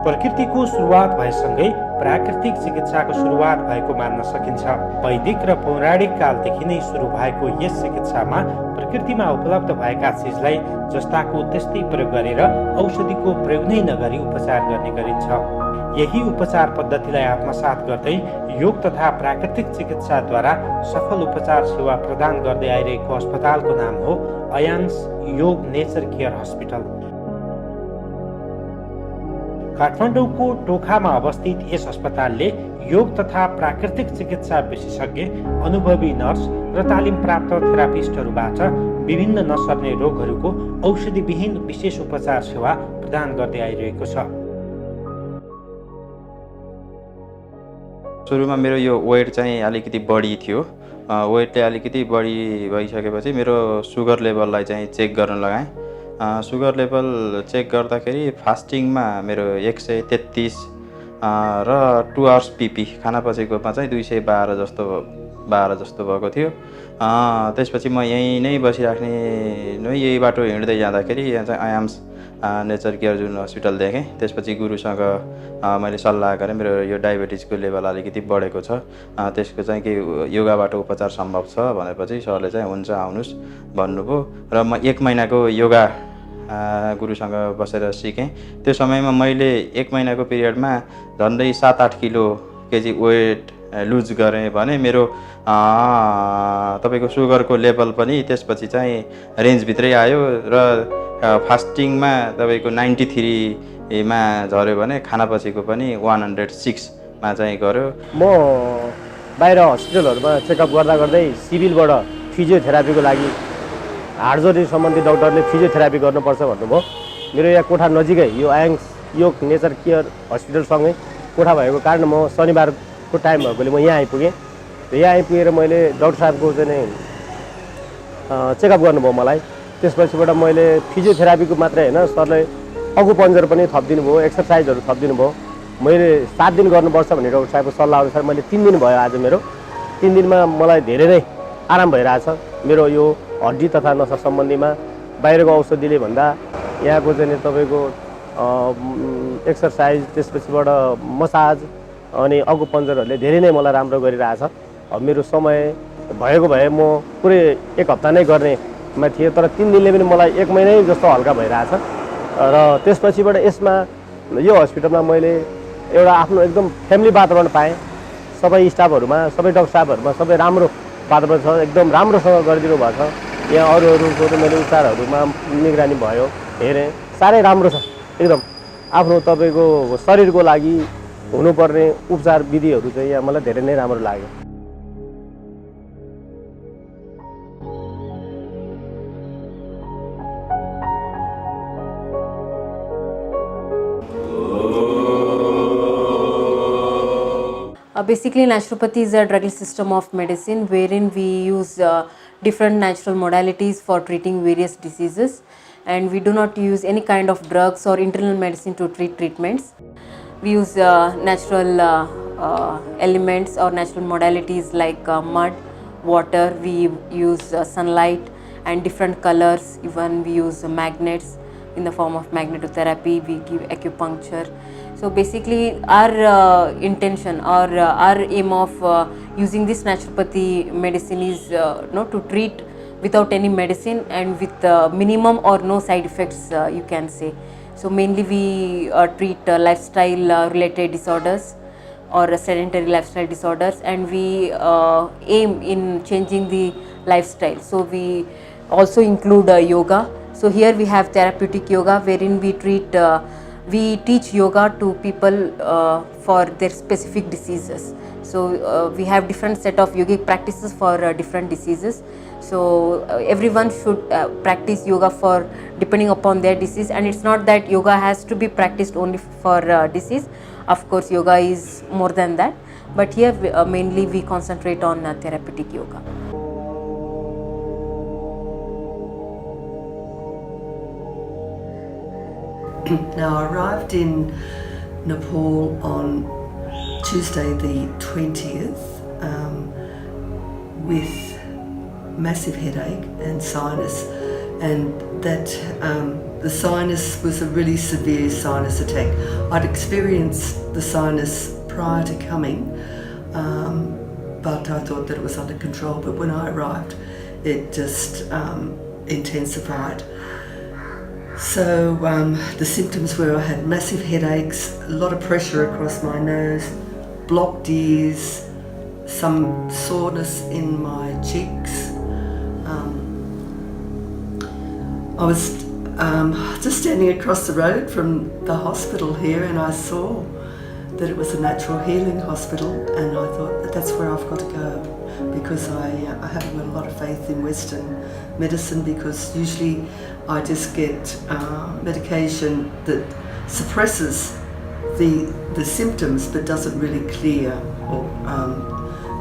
प्रकृतिको सुरुवात भएसँगै प्राकृतिक चिकित्साको सुरुवात भएको मान्न सकिन्छ। वैदिक र पौराणिक कालदेखि नै सुरु भएको यस चिकित्सामा प्रकृतिमा उपलब्ध भएका चिजलाई जस्ताको त्यस्तै प्रयोग गरेर औषधिको प्रयोग नै नगरी उपचार गर्ने गरिन्छ। यही उपचार पद्धतिलाई आत्मसात गर्दै योग तथा प्राकृतिक चिकित्साद्वारा सफल उपचार सेवा प्रदान गर्दै आइरहेको अस्पतालको नाम हो अयाङ्स योग नेचर केयर हस्पिटल। काठमाडौँको टोखामा अवस्थित यस अस्पतालले योग तथा प्राकृतिक चिकित्सा विशेषज्ञ, अनुभवी नर्स र तालिम प्राप्त थेरापिस्टहरूबाट विभिन्न नसर्ने रोगहरूको औषधिविहीन विशेष उपचार सेवा प्रदान गर्दै आइरहेको छ। सुरुमा मेरो यो वेट चाहिँ अलिकति बढी थियो। वेटले अलिकति बढी भइसकेपछि मेरो सुगर लेभललाई चाहिँ चेक गर्न लगाएँ। सुगर लेभल चेक गर्दाखेरि फास्टिङमा मेरो 133 र 2 आवर्स पिपी खानापछिकोमा चाहिँ 212 जस्तो भएको थियो। त्यसपछि म यहीँ नै बसिराख्ने यही बाटो हिँड्दै जाँदाखेरि यहाँ चाहिँ अयाम्स नेचर केयर जुन हस्पिटल देखेँ। त्यसपछि गुरुसँग मैले सल्लाह गरेँ, मेरो यो डायबिटिजको लेभल अलिकति बढेको छ, त्यसको चाहिँ के योगाबाट उपचार सम्भव छ भनेपछि सरले चाहिँ हुन्छ आउनुहोस् भन्नुभयो र म 1 महिनाको योगा गुरुसँग बसेर सिकेँ। त्यो समयमा मैले 1 महिनाको पिरियडमा झन्डै 7-8 केजी वेट लुज गरेँ भने मेरो तपाईँको सुगरको लेभल पनि त्यसपछि चाहिँ रेन्जभित्रै आयो र फास्टिङमा तपाईँको 93 मा झऱ्यो भने खानापछिको पनि 106 मा चाहिँ गऱ्यो। म बाहिर हस्पिटलहरूमा चेकअप गर्दै सिभिलबाट फिजियोथेरापीको लागि हाडजोरी सम्बन्धी डाक्टरले फिजियोथेरापी गर्नुपर्छ भन्नुभयो। मेरो यहाँ कोठा नजिकै यो अयाङ्स योग नेचर केयर हस्पिटलसँगै कोठा भएको कारण म शनिबारको टाइम भएकोले म यहाँ आइपुगेँ। यहाँ आइपुगेर मैले डाक्टर साहबको चाहिँ चेकअप गर्नुभयो मलाई। त्यसपछिबाट मैले फिजियोथेरापीको मात्रै होइन, सरले अकुपन्चर पनि थपिदिनु भयो, एक्सर्साइजहरू थपिदिनु भयो। मैले 7 दिन गर्नुपर्छ भन्ने डाक्टर साहबको सल्लाह अनुसार मैले 3 दिन भयो आज मेरो। 3 दिनमा मलाई धेरै नै आराम भइरहेछ। मेरो यो हड्डी तथा नसा सम्बन्धीमा बाहिरको औषधिले भन्दा यहाँको चाहिँ तपाईँको एक्सर्साइज, त्यसपछिबाट मसाज अनि अकुपन्चरहरूले धेरै नै मलाई राम्रो गरिरहेछ। मेरो समय भएको भए म पुरै 1 हप्ता नै गर्नेमा थिएँ, तर 3 दिनले पनि मलाई 1 महिनै जस्तो हल्का भइरहेछ। र त्यसपछिबाट यसमा यो हस्पिटलमा मैले एउटा आफ्नो एकदम फ्यामिली वातावरण पाएँ। सबै स्टाफहरूमा, सबै डाक्टर साहबहरूमा सबै राम्रो वातावरण छ, एकदम राम्रोसँग गरिदिनु भएको छ। यहाँ अरूको मैले उपचारहरूमा निगरानी भयो, हेरेँ, साह्रै राम्रो छ एकदम। आफ्नो तपाईँको शरीरको लागि हुनुपर्ने उपचार विधिहरू चाहिँ यहाँ मलाई धेरै नै राम्रो लाग्यो। Basically, naturopathy is a drugging system of medicine wherein we use different natural modalities for treating various diseases, and we do not use any kind of drugs or internal medicine to treat treatments. We use natural elements or natural modalities like mud, water, we use sunlight and different colors. Even we use magnets in the form of magnetotherapy, we give acupuncture. So basically our intention or our aim of using this naturopathy medicine is to treat without any medicine and with minimum or no side effects, you can say. So mainly we treat lifestyle related disorders or sedentary lifestyle disorders, and we aim in changing the lifestyle. So we also include yoga. So here we have therapeutic yoga wherein we teach yoga to people for their specific diseases. So we have different set of yogic practices for different diseases. So everyone should practice yoga for depending upon their disease, and it's not that yoga has to be practiced only for disease. Of course, yoga is more than that, but here mainly we concentrate on therapeutic yoga. Now, I arrived in Nepal on Tuesday the 20th with massive headache and sinus and that the sinus was a really severe sinus attack. I'd experienced the sinus prior to coming, but I thought that it was under control. But when I arrived, it just intensified. So the symptoms were I had massive headaches, a lot of pressure across my nose, blocked ears, some soreness in my cheeks. I was just standing across the road from the hospital here, and I saw that it was a natural healing hospital, and I thought that that's where I've got to go, because I haven't got a lot of faith in Western medicine, because usually I just get medication that suppresses the symptoms but doesn't really clear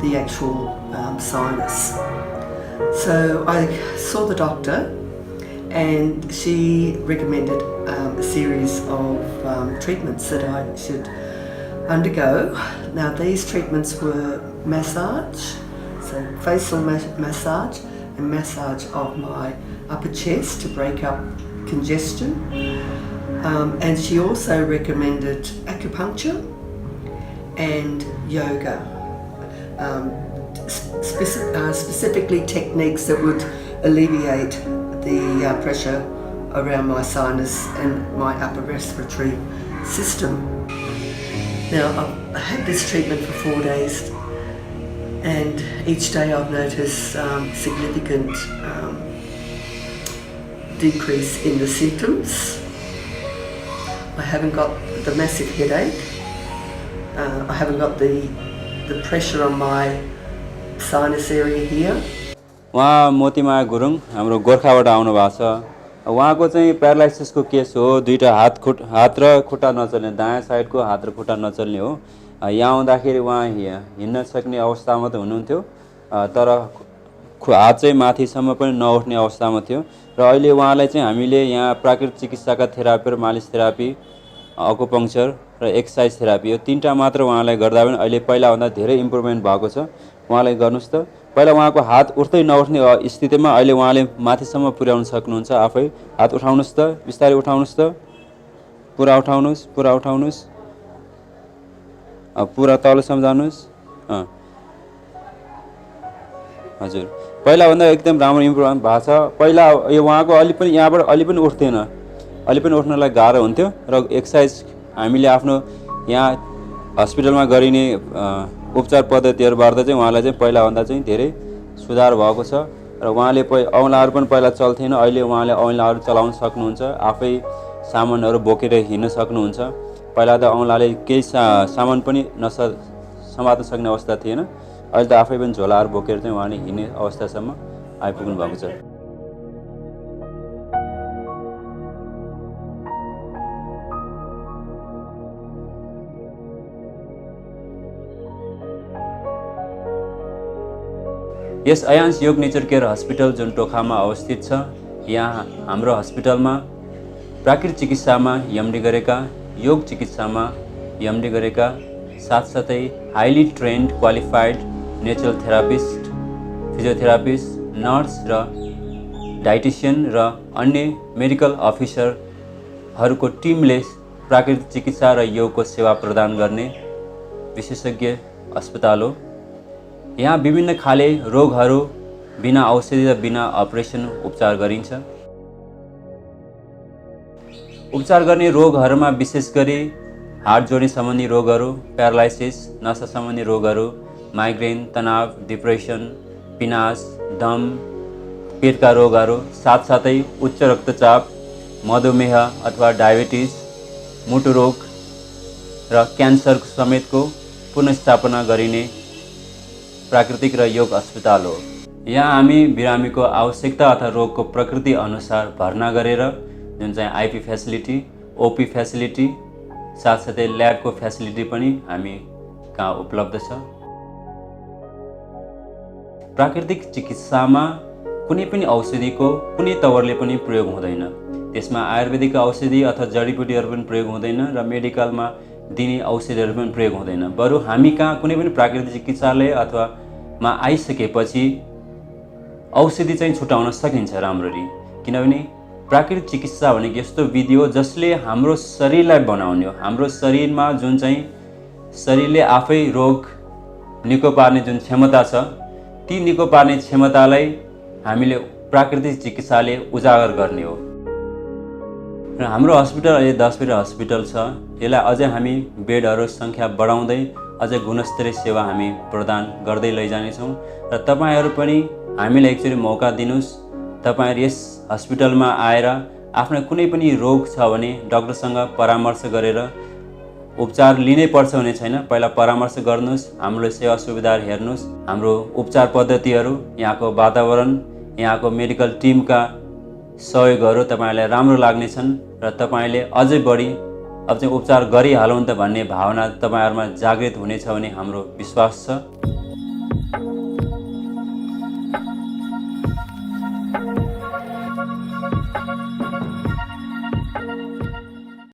the actual sinus. So I saw the doctor, and she recommended a series of treatments that I should undergo. Now these treatments were massage, so facial massage and massage of my upper chest to break up congestion. And she also recommended acupuncture and yoga, specifically techniques that would alleviate the pressure around my sinus and my upper respiratory system. Now, I've had this treatment for 4 days, and each day I've noticed significant decrease in the symptoms. I haven't got the massive headache. I haven't got the pressure on my sinus area here. उहाँ मोतीमाया गुरुङ हाम्रो गोर्खाबाट आउनु भएको छ। उहाँको चाहिँ प्यारालाइसिसको case हो, दुईटा हात र खुट्टा नचल्ने, दायाँ साइडको हात र खुट्टा नचल्ने हो। यहाँ आउँदाखेरि उहाँ हिँड्न सक्ने अवस्थामा त हुनुहुन्थ्यो, तर हात चाहिँ माथिसम्म पनि नउठ्ने अवस्थामा थियो। र अहिले उहाँलाई चाहिँ हामीले यहाँ प्राकृतिक चिकित्साका थेरापी र मालिस थेरापी, अकुपङ्क्चर र एक्सर्साइज थेरापी, यो तीनटा मात्र उहाँलाई गर्दा पनि अहिले पहिलाभन्दा धेरै इम्प्रुभमेन्ट भएको छ। उहाँलाई गर्नुस् त। पहिला उहाँको हात उठ्दै नउठ्ने स्थितिमा अहिले उहाँले माथिसम्म पुर्याउन सक्नुहुन्छ आफै। हात उठाउनुस् त, बिस्तारै उठाउनुस् त, पुरा उठाउनुस्, पुरा उठाउनुस्, पुरा तलसम्म जानुस्। हजुर, पहिलाभन्दा एकदम राम्रो इम्प्रुभमेन्ट भएको छ। पहिला यो उहाँको अलि पनि यहाँबाट अलि पनि उठ्दैन, अलि पनि उठ्नलाई गाह्रो हुन्थ्यो। र एक्सर्साइज हामीले आफ्नो यहाँ हस्पिटलमा गरिने उपचार पद्धतिहरूबाट चाहिँ उहाँलाई चाहिँ पहिलाभन्दा चाहिँ धेरै सुधार भएको छ। र उहाँले औँलाहरू पनि पहिला चल्थेन, अहिले उहाँले औँलाहरू चलाउन सक्नुहुन्छ, आफै सामानहरू बोकेर हिँड्न सक्नुहुन्छ। पहिला त औँलाले केही सामान पनि समात्न सक्ने अवस्था थिएन, अहिले त आफै पनि झोलाहरू बोकेर चाहिँ उहाँले हिँड्ने अवस्थासम्म आइपुग्नु भएको छ। यस अयान्स योग नेचर केयर हस्पिटल जुन टोखामा अवस्थित छ, यहाँ हाम्रो हस्पिटलमा प्राकृतिक चिकित्सामा एमडी गरेका, योग चिकित्सामा एमडी गरेका, साथसाथै highly trained qualified natural therapist, physiotherapist, nurse र डाइटिसियन र अन्य मेडिकल अफिसरहरूको टिमले प्राकृतिक चिकित्सा र योगको सेवा प्रदान गर्ने विशेषज्ञ अस्पताल हो। यहाँ विभिन्न खाले रोगहरू बिना औषधि र बिना अपरेसन उपचार गरिन्छ। उपचार गर्ने रोगहरूमा विशेष गरी हार्ट जोडी सम्बन्धी रोगहरू, प्यारालाइसिस, नसा सम्बन्धी रोगहरू, माइग्रेन, तनाव, डिप्रेसन, पिनास, दम, पेटका रोगहरू, साथसाथै उच्च रक्तचाप, मधुमेह अथवा डायबिटिज, मुटु रोग र क्यान्सर समेतको पुनर्स्थापना गरिने प्राकृतिक र योग अस्पताल हो। यहाँ हामी बिरामीको आवश्यकता अथवा रोगको प्रकृति अनुसार भर्ना गरेर जुन चाहिँ आइपी फेसिलिटी, ओपी फेसिलिटी, साथसाथै ल्याबको फेसिलिटी पनि हामी कहाँ उपलब्ध छ। प्राकृतिक चिकित्सामा कुनै पनि औषधिको कुनै तवरले पनि प्रयोग हुँदैन। त्यसमा आयुर्वेदिक औषधि अथवा जडीबुटीहरू पनि प्रयोग हुँदैन र मेडिकलमा दिने औषधिहरू पनि प्रयोग हुँदैन। बरु हामी कहाँ कुनै पनि प्राकृतिक चिकित्सालय अथवा मा आइसकेपछि औषधि चाहिँ छुटाउन सकिन्छ राम्ररी। किनभने प्राकृतिक चिकित्सा भनेको यस्तो विधि हो जसले हाम्रो शरीरलाई बनाउने हो। हाम्रो शरीरमा जुन चाहिँ शरीरले आफै रोग निको पार्ने जुन क्षमता छ, ती निको पार्ने क्षमतालाई हामीले प्राकृतिक चिकित्साले उजागर गर्ने हो। र हाम्रो हस्पिटल अहिले 10 बेड हस्पिटल छ। यसलाई अझै हामी बेडहरू सङ्ख्या बढाउँदै अझै गुणस्तरीय सेवा हामी प्रदान गर्दै लैजानेछौँ। र तपाईँहरू पनि हामीलाई एकचोटि मौका दिनुहोस्। तपाईँहरू यस हस्पिटलमा आएर आफ्नो कुनै पनि रोग छ भने डाक्टरसँग परामर्श गरेर उपचार लिनै पर्छ भने छैन, पहिला परामर्श गर्नुहोस्, हाम्रो सेवा सुविधाहरू हेर्नुहोस्, हाम्रो उपचार पद्धतिहरू, यहाँको वातावरण, यहाँको मेडिकल टिमका सहयोगहरू तपाईँलाई राम्रो लाग्नेछन् र तपाईँले अझै बढी अब चाहिँ उपचार गरिहालौँ त भन्ने भावना तपाईँहरूमा जागृत हुनेछ भन्ने हाम्रो विश्वास छ।